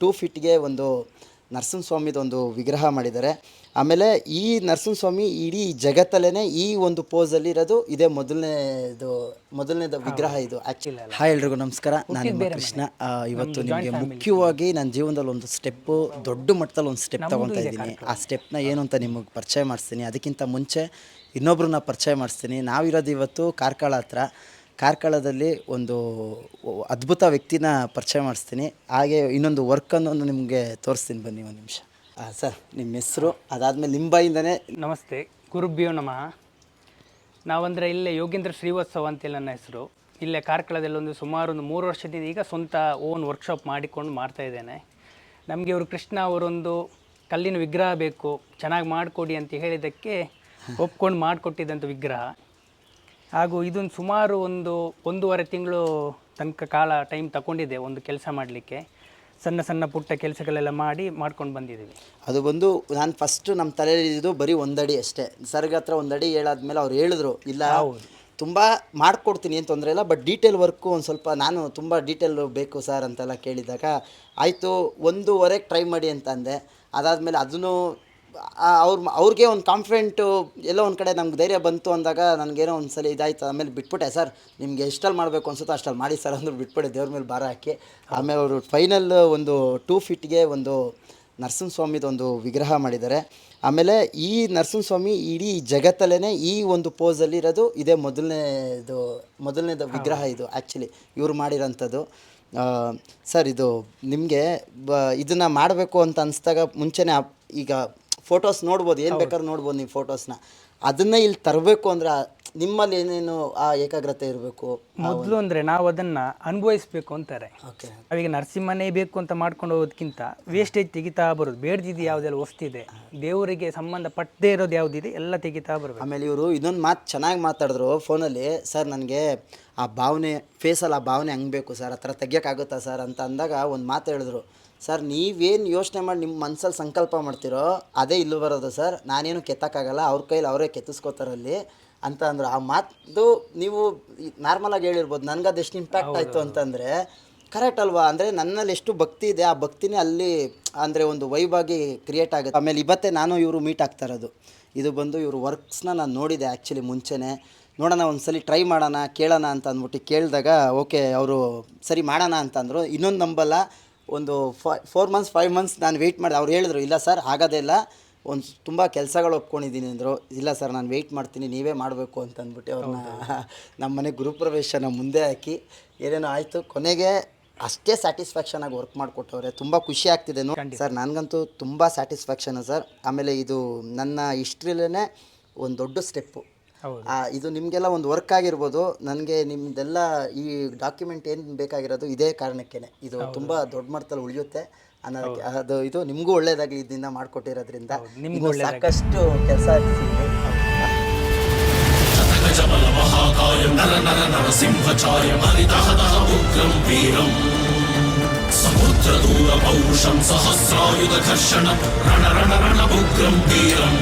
2 ಫೀಟ್ಗೆ ಒಂದು ನರಸಿಂಹಸ್ವಾಮಿದೊಂದು ವಿಗ್ರಹ ಮಾಡಿದ್ದಾರೆ. ಆಮೇಲೆ ಈ ನರಸಿಂಹಸ್ವಾಮಿ ಇಡೀ ಜಗತ್ತಲ್ಲೇ ಈ ಒಂದು ಪೋಸಲ್ಲಿ ಇರೋದು ಇದೇ ಮೊದಲನೇದು ವಿಗ್ರಹ ಇದು ಆ್ಯಕ್ಚುಲಿ. ಹಾಯ್ ಎಲ್ರಿಗೂ ನಮಸ್ಕಾರ, ನಾನು ನಿಮ್ಮ ಕೃಷ್ಣ. ಇವತ್ತು ನಿಮಗೆ ಮುಖ್ಯವಾಗಿ ನನ್ನ ಜೀವನದಲ್ಲಿ ಒಂದು ಸ್ಟೆಪ್ಪು, ದೊಡ್ಡ ಮಟ್ಟದಲ್ಲಿ ಒಂದು ಸ್ಟೆಪ್ ತೊಗೊತಾ ಇದ್ದೀನಿ. ಆ ಸ್ಟೆಪ್ನ ಏನು ಅಂತ ನಿಮಗೆ ಪರಿಚಯ ಮಾಡಿಸ್ತೀನಿ. ಅದಕ್ಕಿಂತ ಮುಂಚೆ ಇನ್ನೊಬ್ರನ್ನ ಪರಿಚಯ ಮಾಡಿಸ್ತೀನಿ. ನಾವಿರೋದು ಇವತ್ತು ಕಾರ್ಕಳ ಹತ್ರ. ಕಾರ್ಕಳದಲ್ಲಿ ಒಂದು ಅದ್ಭುತ ವ್ಯಕ್ತಿನ ಪರಿಚಯ ಮಾಡಿಸ್ತೀನಿ. ಹಾಗೆ ಇನ್ನೊಂದು ವರ್ಕನ್ನು ನಿಮಗೆ ತೋರಿಸ್ತೀನಿ, ಬನ್ನಿ ಒಂದು ನಿಮಿಷ. ಸರ್, ನಿಮ್ಮ ಹೆಸರು, ಅದಾದಮೇಲೆ ನಿಮ್ಮ ಬಾಯಿಂದನೇ. ನಮಸ್ತೆ, ಗುರುಭ್ಯೋ ನಮಃ. ನಾವಂದರೆ ಇಲ್ಲೇ ಯೋಗೇಂದ್ರ ಶ್ರೀವತ್ಸವ ಅಂತೇಳಿ ನನ್ನ ಹೆಸರು. ಇಲ್ಲೇ ಕಾರ್ಕಳದಲ್ಲಿ ಸುಮಾರು 3 ವರ್ಷದಿಂದ ಈಗ ಸ್ವಂತ ಓನ್ ವರ್ಕ್ಶಾಪ್ ಮಾಡಿಕೊಂಡು ಮಾಡ್ತಾಯಿದ್ದೇನೆ. ನಮಗೆ ಇವರು ಕೃಷ್ಣ ಅವರೊಂದು ಕಲ್ಲಿನ ವಿಗ್ರಹ ಬೇಕು, ಚೆನ್ನಾಗಿ ಮಾಡಿಕೊಡಿ ಅಂತ ಹೇಳಿದ್ದಕ್ಕೆ ಒಪ್ಕೊಂಡು ಮಾಡಿಕೊಟ್ಟಿದ್ದಂಥ ವಿಗ್ರಹ. ಹಾಗೂ ಇದೊಂದು ಸುಮಾರು 1.5 ತಿಂಗಳು ತನಕ ಟೈಮ್ ತಗೊಂಡಿದೆ ಒಂದು ಕೆಲಸ ಮಾಡಲಿಕ್ಕೆ. ಸಣ್ಣ ಪುಟ್ಟ ಕೆಲಸಗಳೆಲ್ಲ ಮಾಡ್ಕೊಂಡು ಬಂದಿದ್ದೀವಿ. ಅದು ಬಂದು ನಾನು ಫಸ್ಟು ನಮ್ಮ ತಲೆಯಲ್ಲಿದ್ದು ಬರೀ 1 ಅಡಿ ಅಷ್ಟೇ. ಸರ್ಗ ಹತ್ರ 1 ಅಡಿ ಹೇಳಾದ್ಮೇಲೆ ಅವ್ರು ಹೇಳಿದ್ರು, ಇಲ್ಲ ತುಂಬ ಮಾಡಿಕೊಡ್ತೀನಿ ಏನು ತೊಂದರೆ ಇಲ್ಲ, ಬಟ್ ಡೀಟೇಲ್ ವರ್ಕು ಒಂದು ಸ್ವಲ್ಪ, ನಾನು ತುಂಬ ಡೀಟೇಲ್ ಬೇಕು ಸರ್ ಅಂತೆಲ್ಲ ಕೇಳಿದಾಗ ಆಯಿತು 1.5 ಟ್ರೈ ಮಾಡಿ ಅಂತ ಅಂದೆ. ಅದಾದಮೇಲೆ ಅದನ್ನು ಅವ್ರಿಗೆ ಒಂದು ಕಾನ್ಫಿಡೆಂಟು ಎಲ್ಲೋ ಒಂದು ಕಡೆ ನಮ್ಗೆ ಧೈರ್ಯ ಬಂತು ಅಂದಾಗ ನನಗೇನೋ ಒಂದು ಸಲ ಇದಾಯ್ತು. ಆಮೇಲೆ ಬಿಟ್ಬಿಟ್ಟೆ. ಸರ್, ನಿಮಗೆ ಎಷ್ಟಲ್ಲಿ ಮಾಡಬೇಕು ಅನ್ಸುತ್ತೋ ಅಷ್ಟಲ್ಲಿ ಮಾಡಿ ಸರ್ ಅಂದರು, ಬಿಟ್ಬಿಟ್ಟೆ ದೇವ್ರ ಮೇಲೆ ಭಾರ ಹಾಕಿ. ಆಮೇಲೆ ಅವರು ಫೈನಲ್ ಒಂದು 2 ಫೀಟ್ಗೆ ಒಂದು ನರಸಿಂಹಸ್ವಾಮಿದೊಂದು ವಿಗ್ರಹ ಮಾಡಿದ್ದಾರೆ. ಆಮೇಲೆ ಈ ನರಸಿಂಹಸ್ವಾಮಿ ಇಡೀ ಜಗತ್ತಲ್ಲೇ ಈ ಒಂದು ಪೋಸಲ್ಲಿ ಇರೋದು ಇದೇ ಮೊದಲನೇದು ವಿಗ್ರಹ ಇದು ಆ್ಯಕ್ಚುಲಿ ಇವ್ರು ಮಾಡಿರೋಂಥದ್ದು. ಸರ್, ಇದು ನಿಮಗೆ ಇದನ್ನು ಮಾಡಬೇಕು ಅಂತ ಅನಿಸ್ದಾಗ ಮುಂಚೆನೇ ಈಗ ಫೋಟೋಸ್ ನೋಡ್ಬೋದು, ಏನು ಬೇಕಾದ್ರೂ ನೋಡ್ಬೋದು ನೀವು ಫೋಟೋಸ್ನ. ಅದನ್ನೇ ಇಲ್ಲಿ ತರಬೇಕು ಅಂದರೆ ನಿಮ್ಮಲ್ಲಿ ಏನೇನು ಆ ಏಕಾಗ್ರತೆ ಇರಬೇಕು? ಮೊದಲು ಅಂದರೆ ನಾವು ಅದನ್ನು ಅನುಭವಿಸ್ಬೇಕು ಅಂತಾರೆ. ಓಕೆ, ಅವಾಗ ನರಸಿಂಹನೇ ಬೇಕು ಅಂತ ಮಾಡ್ಕೊಂಡು ಹೋಗೋದಕ್ಕಿಂತ ವೇಸ್ಟೇಜ್ ತೆಗಿತಾ ಬರೋದು. ಬೇಡ್ದಿದ್ದು ಯಾವುದೆಲ್ಲ ವಸ್ತಿದೆ, ದೇವರಿಗೆ ಸಂಬಂಧಪಟ್ಟದೇ ಇರೋದು ಯಾವುದಿದೆ ಎಲ್ಲ ತೆಗಿತಾ ಬರೋದು. ಆಮೇಲೆ ಇವರು ಇನ್ನೊಂದು ಮಾತು ಚೆನ್ನಾಗಿ ಮಾತಾಡಿದ್ರು ಫೋನಲ್ಲಿ. ಸರ್, ನನಗೆ ಆ ಭಾವನೆ, ಫೇಸಲ್ಲಿ ಆ ಭಾವನೆ ಹಂಗೆ ಬೇಕು ಸರ್, ಆ ಥರ ತೆಗಿಯೋಕ್ಕಾಗುತ್ತಾ ಸರ್ ಅಂತ ಅಂದಾಗ ಒಂದು ಮಾತು ಹೇಳಿದ್ರು. ಸರ್, ನೀವೇನು ಯೋಚನೆ ಮಾಡಿ ನಿಮ್ಮ ಮನಸ್ಸಲ್ಲಿ ಸಂಕಲ್ಪ ಮಾಡ್ತೀರೋ ಅದೇ ಇಲ್ಲೂ ಬರೋದು ಸರ್, ನಾನೇನು ಕೆತ್ತಕ್ಕಾಗಲ್ಲ, ಅವ್ರ ಕೈಲಿ ಅವರೇ ಕೆತ್ತಿಸ್ಕೋತಾರಲ್ಲಿ ಅಂತ ಅಂದರು. ಆ ಮಾತು ನೀವು ನಾರ್ಮಲಾಗಿ ಹೇಳಿರ್ಬೋದು, ನನಗದು ಎಷ್ಟು ಇಂಪ್ಯಾಕ್ಟ್ ಆಯಿತು ಅಂತಂದರೆ ಕರೆಕ್ಟ್ ಅಲ್ವಾ? ಅಂದರೆ ನನ್ನಲ್ಲಿ ಎಷ್ಟು ಭಕ್ತಿ ಇದೆ, ಆ ಭಕ್ತಿನೇ ಅಲ್ಲಿ ಅಂದರೆ ಒಂದು ವೈಬಾಗಿ ಕ್ರಿಯೇಟ್ ಆಗುತ್ತೆ. ಆಮೇಲೆ ಇವತ್ತೇ ನಾನು ಇವರು ಮೀಟ್ ಆಗ್ತಾ ಇರೋದು. ಇದು ಬಂದು ಇವರು ವರ್ಕ್ಸ್ನ ನಾನು ನೋಡಿದೆ ಆ್ಯಕ್ಚುಲಿ ಮುಂಚೆನೇ. ನೋಡೋಣ, ಒಂದು ಸಲ ಟ್ರೈ ಮಾಡೋಣ, ಕೇಳೋಣ ಅಂತ ಅಂದ್ಬಿಟ್ಟು ಕೇಳಿದಾಗ ಓಕೆ ಅವರು ಸರಿ ಮಾಡೋಣ ಅಂತಂದರು. ಇನ್ನೊಂದು ನಂಬಲ್ಲ, ಒಂದು 4 ಮಂತ್ಸ್ 5 ಮಂತ್ಸ್ ನಾನು ವೆಯ್ಟ್ ಮಾಡಿದೆ. ಅವ್ರು ಹೇಳಿದ್ರು, ಇಲ್ಲ ಸರ್ ಆಗೋದೇ ಇಲ್ಲ, ಒಂದು ತುಂಬ ಕೆಲಸಗಳು ಒಪ್ಕೊಂಡಿದ್ದೀನಿ ಅಂದರು. ಇಲ್ಲ ಸರ್, ನಾನು ವೆಯ್ಟ್ ಮಾಡ್ತೀನಿ, ನೀವೇ ಮಾಡಬೇಕು ಅಂತ ಅಂದ್ಬಿಟ್ಟು ಅವ್ರನ್ನ ನಮ್ಮ ಮನೆ ಗೃಹಪ್ರವೇಶನ ಮುಂದೆ ಹಾಕಿ ಏನೇನೋ ಆಯಿತು. ಕೊನೆಗೆ ಅಷ್ಟೇ ಸ್ಯಾಟಿಸ್ಫ್ಯಾಕ್ಷನಾಗಿ ವರ್ಕ್ ಮಾಡಿಕೊಟ್ಟವ್ರೆ. ತುಂಬ ಖುಷಿ ಆಗ್ತಿದೆ ನೋಡಿ ಸರ್, ನನಗಂತೂ ತುಂಬ ಸ್ಯಾಟಿಸ್ಫ್ಯಾಕ್ಷನು ಸರ್. ಆಮೇಲೆ ಇದು ನನ್ನ ಹಿಸ್ಟ್ರಿಲೇ ಒಂದು ದೊಡ್ಡ ಸ್ಟೆಪ್ಪು. ಇದು ನಿಮಗೆಲ್ಲ ಒಂದು ವರ್ಕ್ ಆಗಿರ್ಬೋದು, ನನಗೆ ನಿಮ್ಮದೆಲ್ಲ ಈ ಡಾಕ್ಯುಮೆಂಟ್ ಏನು ಬೇಕಾಗಿರೋದು ಇದೇ ಕಾರಣಕ್ಕೇ. ಇದು ತುಂಬ ದೊಡ್ಡ ಮಟ್ಟದಲ್ಲಿ ಉಳಿಯುತ್ತೆ ಅನ್ನೋದಕ್ಕೆ. ಅದು ಇದು ನಿಮಗೂ ಒಳ್ಳೇದಾಗಲಿ, ಇದರಿಂದ ಮಾಡಿಕೊಟ್ಟಿರೋದ್ರಿಂದ ನಿಮಗೂ ಸಾಕಷ್ಟು ಕೆಲಸ ಸಿಗುತ್ತೆ. ಸಮುದ್ರ ದೂರ ಪೌರುಷಂ ಸಹಸ್ರಾಯುಧ ಘರ್ಷಣ ರಣ ರಣ ರಣ ಉಗ್ರಂ ವೀರಂ.